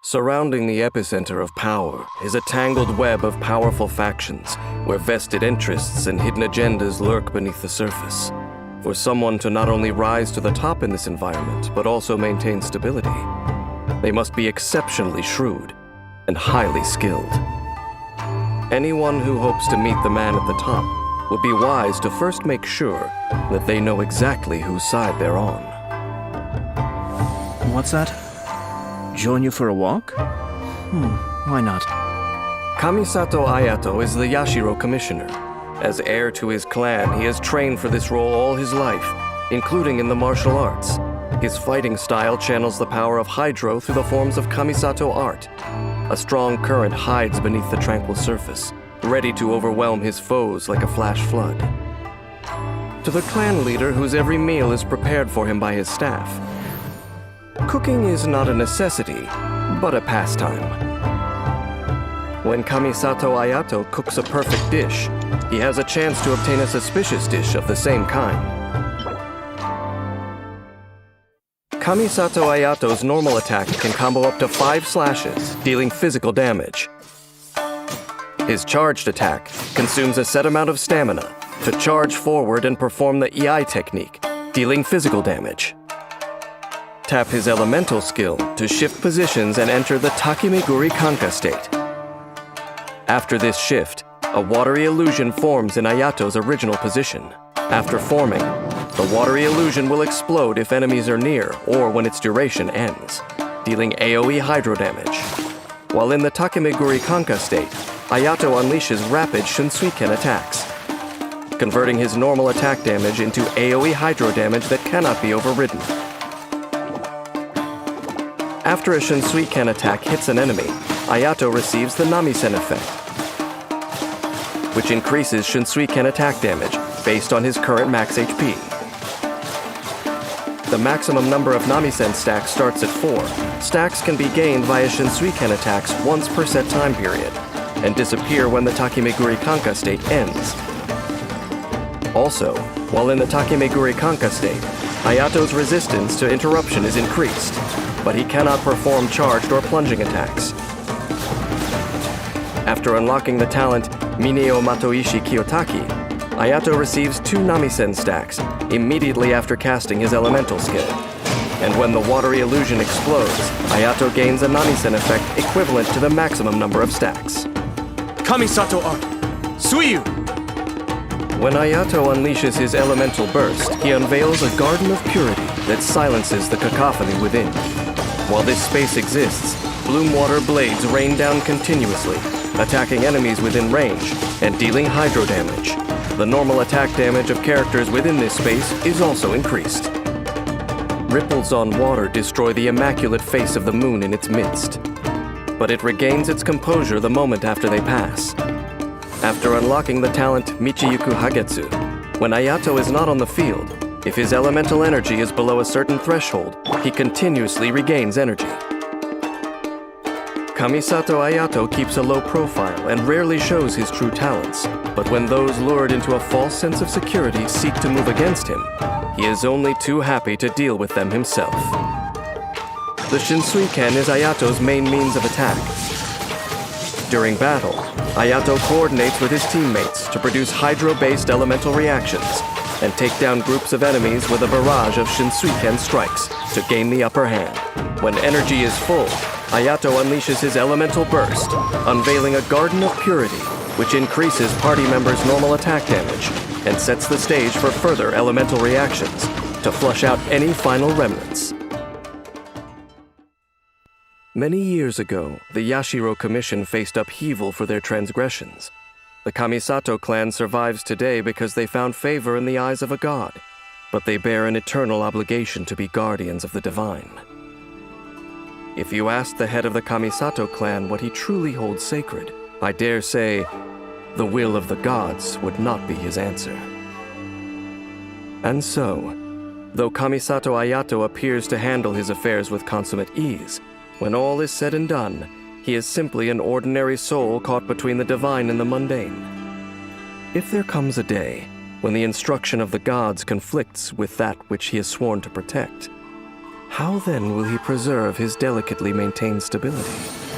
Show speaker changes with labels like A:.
A: Surrounding the epicenter of power is a tangled web of powerful factions where vested interests and hidden agendas lurk beneath the surface. For someone to not only rise to the top in this environment, but also maintain stability, they must be exceptionally shrewd and highly skilled. Anyone who hopes to meet the man at the top would be wise to first make sure that they know exactly whose side they're on.
B: What's that? Join you for a walk? Why not?
A: Kamisato Ayato is the Yashiro commissioner. As heir to his clan, he has trained for this role all his life, including in the martial arts. His fighting style channels the power of Hydro through the forms of Kamisato art. A strong current hides beneath the tranquil surface, ready to overwhelm his foes like a flash flood. To the clan leader whose every meal is prepared for him by his staff, cooking is not a necessity, but a pastime. When Kamisato Ayato cooks a perfect dish, he has a chance to obtain a suspicious dish of the same kind. Kamisato Ayato's normal attack can combo up to 5 slashes, dealing physical damage. His charged attack consumes a set amount of stamina to charge forward and perform the EI technique, dealing physical damage. Tap his elemental skill to shift positions and enter the Takemiguri Kanka state. After this shift, a watery illusion forms in Ayato's original position. After forming, the watery illusion will explode if enemies are near or when its duration ends, dealing AoE hydro damage. While in the Takemiguri Kanka state, Ayato unleashes rapid Shinsuiken attacks, converting his normal attack damage into AoE hydro damage that cannot be overridden. After a Shinsuiken attack hits an enemy, Ayato receives the Namisen effect, which increases Shinsuiken attack damage based on his current max HP. The maximum number of Namisen stacks starts at 4. Stacks can be gained via Shinsuiken attacks once per set time period, and disappear when the Takemiguri Kanka state ends. Also, while in the Takemiguri Kanka state, Ayato's resistance to interruption is increased, but he cannot perform charged or plunging attacks. After unlocking the talent Mineo Matoishi Kiyotaki, Ayato receives 2 Namisen stacks immediately after casting his elemental skill. And when the watery illusion explodes, Ayato gains a Namisen effect equivalent to the maximum number of stacks.
B: Kamisato art! Suiyu!
A: When Ayato unleashes his elemental burst, he unveils a garden of purity that silences the cacophony within. While this space exists, bloom water blades rain down continuously, attacking enemies within range and dealing hydro damage. The normal attack damage of characters within this space is also increased. Ripples on water destroy the immaculate face of the moon in its midst, but it regains its composure the moment after they pass. After unlocking the talent Michiyuku Hagetsu, when Ayato is not on the field, if his elemental energy is below a certain threshold, he continuously regains energy. Kamisato Ayato keeps a low profile and rarely shows his true talents, but when those lured into a false sense of security seek to move against him, he is only too happy to deal with them himself. The Shinsuiken is Ayato's main means of attack. During battle, Ayato coordinates with his teammates to produce hydro-based elemental reactions and take down groups of enemies with a barrage of Shinsuiken strikes to gain the upper hand. When energy is full, Ayato unleashes his elemental burst, unveiling a garden of purity, which increases party members' normal attack damage and sets the stage for further elemental reactions to flush out any final remnants. Many years ago, the Yashiro Commission faced upheaval for their transgressions. The Kamisato clan survives today because they found favor in the eyes of a god, but they bear an eternal obligation to be guardians of the divine. If you ask the head of the Kamisato clan what he truly holds sacred, I dare say the will of the gods would not be his answer. And so, though Kamisato Ayato appears to handle his affairs with consummate ease, when all is said and done, he is simply an ordinary soul caught between the divine and the mundane. If there comes a day when the instruction of the gods conflicts with that which he has sworn to protect, How then will he preserve his delicately maintained stability?